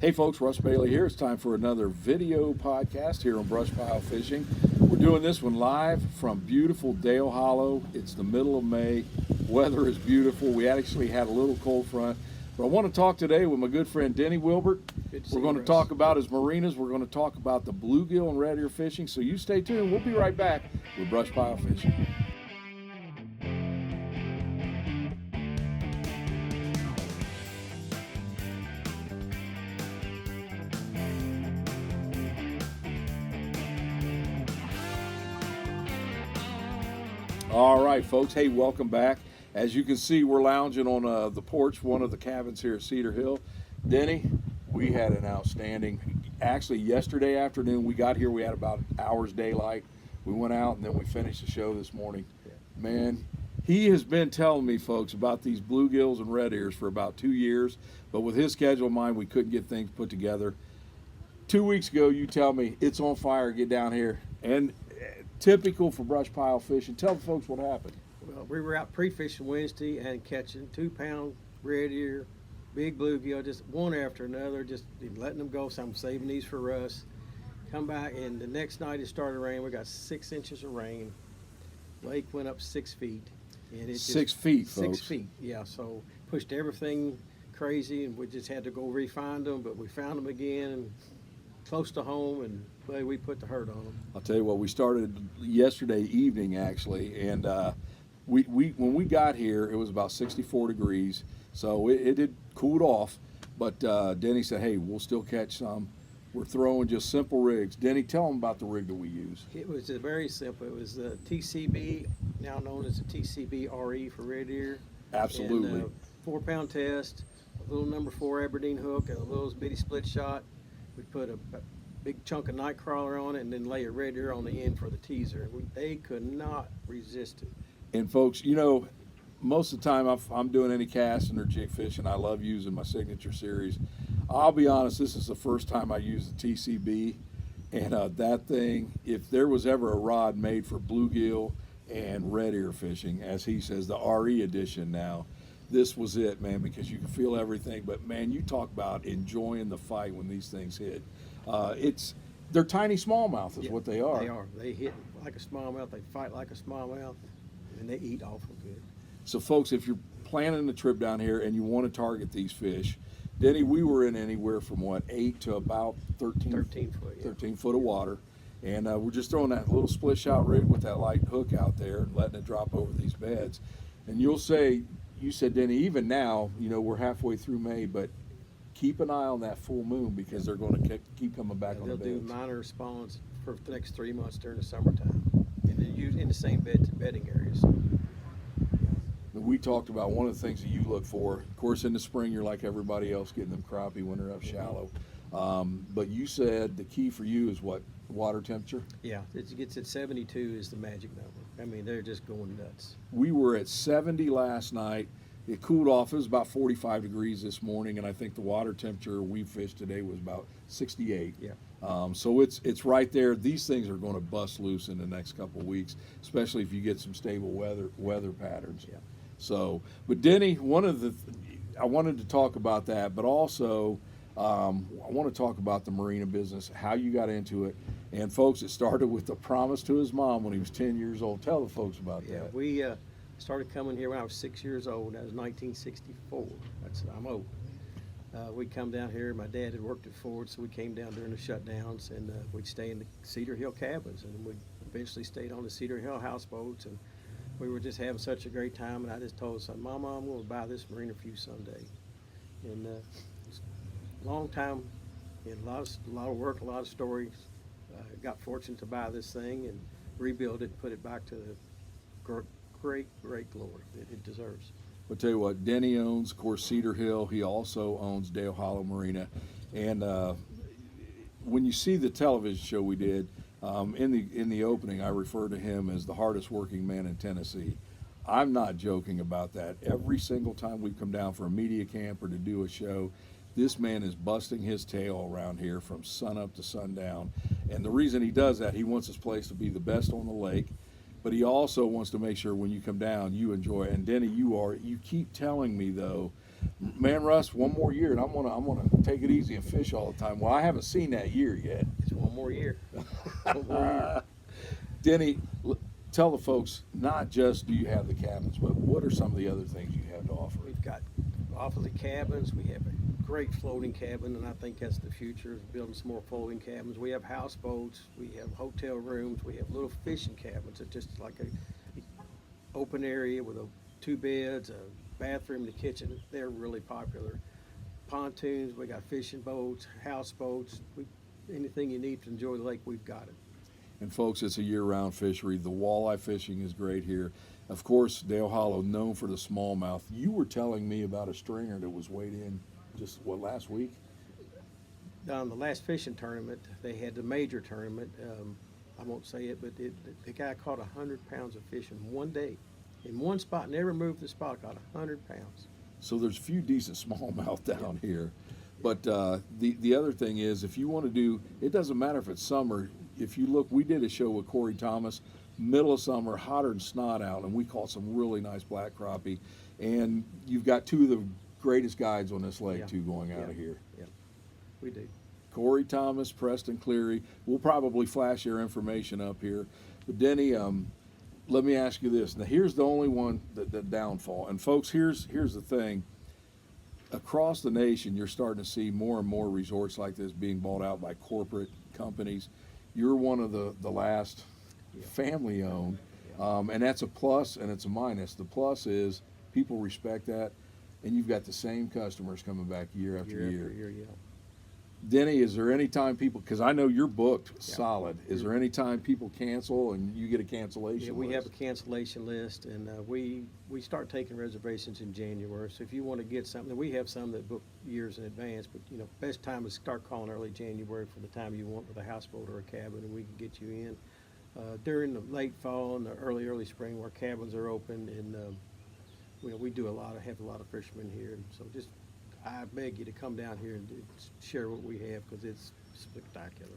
Hey folks, Russ Bailey here. It's time for another video podcast here on BrushPile Fishing. We're doing this one live from beautiful Dale Hollow. It's the middle of May. Weather is beautiful. We actually had a little cold front. But I want to talk today with my good friend Denny Wilbert. We're going to talk about his marinas. We're going to talk about the bluegill and red ear fishing. So you stay tuned. We'll be right back with BrushPile Fishing. All right, folks. Hey, welcome back. As you can see, we're lounging on the porch, one of the cabins here at Cedar Hill. Denny, we had an outstanding, actually yesterday afternoon, we got here, we had about an hour's daylight. We went out and then we finished the show this morning. Man, he has been telling me, folks, about these bluegills and red ears for about 2 years, but with his schedule in mind, we couldn't get things put together. 2 weeks ago, you tell me, it's on fire, get down here. And typical for brush pile fishing. Tell the folks what happened. Well, we were out pre-fishing Wednesday and catching 2-pound red ear, big bluegill, just one after another, just letting them go. So I'm saving these for Russ. Come back, and the next night it started raining. We got 6 inches of rain. Lake went up 6 feet. And it 6 feet, folks. 6 feet, yeah. So pushed everything crazy, and we just had to go re-find them, but we found them again close to home, and boy, we put the hurt on them. I'll tell you what, we started yesterday evening actually, and we when we got here it was about 64 degrees, so it had cooled off, but Denny said, hey, we'll still catch some. We're throwing just simple rigs. Denny, tell them about the rig that we use. It was very simple. It was the TCB, now known as the TCB RE for red ear. Absolutely. And 4-pound test, a little number 4 Aberdeen hook, and a little bitty split shot. We put a big chunk of night crawler on it and then lay a red ear on the end for the teaser. They could not resist it. And folks, you know, most of the time if I'm doing any casting or jig fishing, I love using my signature series. I'll be honest, this is the first time I used the TCB, and that thing, if there was ever a rod made for bluegill and red ear fishing, as he says, the RE edition now, this was it, man, because you can feel everything. But man, you talk about enjoying the fight when these things hit. They're tiny smallmouth is what they are. They are. They hit like a smallmouth. They fight like a smallmouth, and they eat awful good. So folks, if you're planning a trip down here and you want to target these fish, Denny, we were in anywhere from what, 8 to about 13 foot, yeah. 13 foot of water, and we're just throwing that little split shot rig with that light hook out there and letting it drop over these beds. And you said, Denny, even now, you know, we're halfway through May, but keep an eye on that full moon because they're going to keep coming back on the beds. They'll do minor spawns for the next 3 months during the summertime, and then in the same bedding areas. We talked about one of the things that you look for. Of course, in the spring, you're like everybody else, getting them crappie when they're up shallow. But you said the key for you is what? Water temperature? Yeah, it gets at 72 is the magic number. I mean, they're just going nuts. We were at 70 last night. It cooled off. It was about 45 degrees this morning, and I think the water temperature we fished today was about 68. Yeah. So it's right there. These things are going to bust loose in the next couple of weeks, especially if you get some stable weather patterns. Yeah. So, but Denny, I wanted to talk about that, but also I want to talk about the marina business, how you got into it. And folks, it started with the promise to his mom when he was 10 years old. Tell the folks about that. We started coming here when I was 6 years old. That was 1964. I'm old. We'd come down here. My dad had worked at Ford, so we came down during the shutdowns, and we'd stay in the Cedar Hill cabins, and we eventually stayed on the Cedar Hill houseboats, and we were just having such a great time. And I just told son, Mama, I'm going to buy this marina for you someday. And a long time, and a lot of work, a lot of stories. Got fortunate to buy this thing and rebuild it and put it back to the great glory that it deserves. I'll tell you what, Denny owns, of course, Cedar Hill. He also owns Dale Hollow Marina. And when you see the television show we did, in the opening, I refer to him as the hardest working man in Tennessee. I'm not joking about that. Every single time we come down for a media camp or to do a show, this man is busting his tail around here from sun up to sundown. And the reason he does that, he wants his place to be the best on the lake, but he also wants to make sure when you come down, you enjoy it. And Denny, you keep telling me, though, Man, Russ, one more year, and I'm gonna take it easy and fish all the time. Well, I haven't seen that year yet. It's one more year. One more year. Denny, tell the folks, not just do you have the cabins, but what are some of the other things you have to offer? We've got awfully cabins. We have a great floating cabin, and I think that's the future, is building some more floating cabins. We have houseboats. We have hotel rooms. We have little fishing cabins. It's just like a open area with 2 beds, a bathroom, the kitchen. They're really popular. Pontoons. We got fishing boats, houseboats. Anything you need to enjoy the lake, we've got it. And folks, it's a year-round fishery. The walleye fishing is great here. Of course, Dale Hollow, known for the smallmouth. You were telling me about a stringer that was weighed in just, last week? The last fishing tournament, they had the major tournament. I won't say it, but the guy caught 100 pounds of fish in one day. In one spot, never moved the spot, caught 100 pounds. So there's a few decent smallmouth down here. But the other thing is, if you want to do, it doesn't matter if it's summer. If you look, we did a show with Corey Thomas, middle of summer, hotter than snot out, and we caught some really nice black crappie. And you've got 2 of the greatest guides on this lake, too, going out of here. Yeah, we do. Corey Thomas, Preston Cleary. We'll probably flash your information up here. But Denny, let me ask you this. Now, here's the only one, the downfall. And folks, here's the thing. Across the nation, you're starting to see more and more resorts like this being bought out by corporate companies. You're one of the last family-owned, and that's a plus and it's a minus. The plus is people respect that, and you've got the same customers coming back year after year. Yeah. Denny, is there any time people, because I know you're booked solid, is there any time people cancel and you get a cancellation Yeah, we list? have a cancellation list, and we start taking reservations in January. So if you want to get something, we have some that book years in advance, but best time is start calling early January for the time you want with a houseboat or a cabin, and we can get you in. During the late fall and the early spring, where cabins are open, and we have a lot of fishermen here, and so just I beg you to come down here and share what we have, because it's spectacular.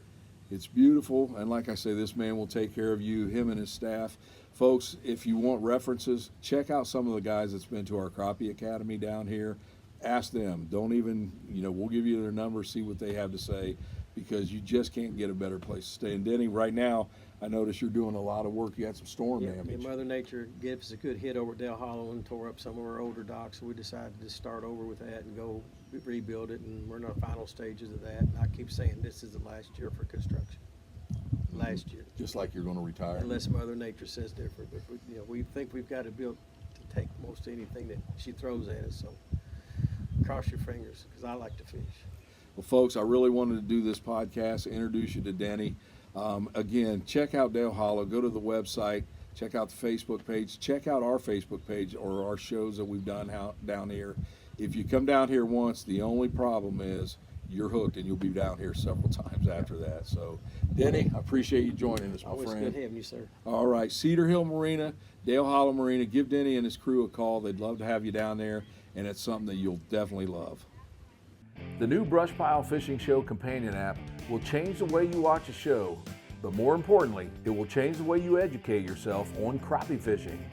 It's beautiful, and like I say, this man will take care of you, him and his staff. Folks, if you want references, check out some of the guys that's been to our Crappie Academy down here. Ask them. Don't even, we'll give you their number, see what they have to say, because you just can't get a better place to stay. And Denny, right now, I notice you're doing a lot of work. You had some storm damage. Yeah, Mother Nature gave us a good hit over at Dale Hollow and tore up some of our older docks, so we decided to start over with that and go rebuild it, and we're in our final stages of that. And I keep saying this is the last year for construction. Last year. Just like you're going to retire. Unless Mother Nature says different, but we think we've got it built to take most anything that she throws at us, so cross your fingers, because I like to fish. Well, folks, I really wanted to do this podcast, introduce you to Denny. Again, check out Dale Hollow, go to the website, check out the Facebook page, check out our Facebook page or our shows that we've done down here. If you come down here once, the only problem is you're hooked, and you'll be down here several times after that. So, Denny, I appreciate you joining us, my Always friend. good having you, sir. All right, Cedar Hill Marina, Dale Hollow Marina, give Denny and his crew a call. They'd love to have you down there, and it's something that you'll definitely love. The new BrushPile Fishing Show companion app will change the way you watch a show, but more importantly, it will change the way you educate yourself on crappie fishing.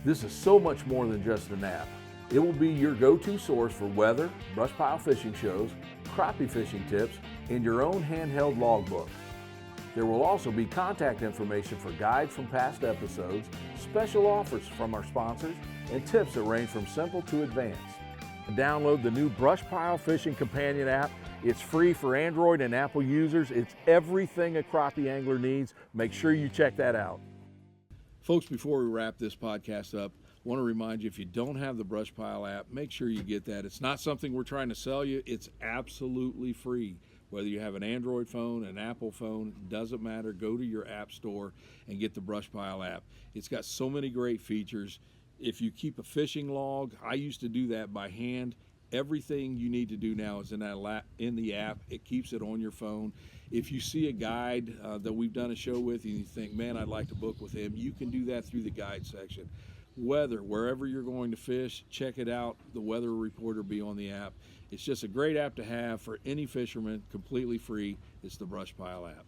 This is so much more than just an app. It will be your go-to source for weather, BrushPile fishing shows, crappie fishing tips, and your own handheld logbook. There will also be contact information for guides from past episodes, special offers from our sponsors, and tips that range from simple to advanced. Download the new BrushPile Fishing Companion app. It's free for Android and Apple users. It's everything a crappie angler needs. Make sure you check that out. Folks, before we wrap this podcast up, I want to remind you, if you don't have the BrushPile app, make sure you get that. It's not something we're trying to sell you. It's absolutely free. Whether you have an Android phone, an Apple phone, doesn't matter. Go to your app store and get the BrushPile app. It's got so many great features. If you keep a fishing log, I used to do that by hand. Everything you need to do now is in the app. It keeps it on your phone. If you see a guide that we've done a show with and you think, man, I'd like to book with him, you can do that through the guide section. Weather, wherever you're going to fish, check it out. The weather report will be on the app. It's just a great app to have for any fisherman, completely free. It's the BrushPile app.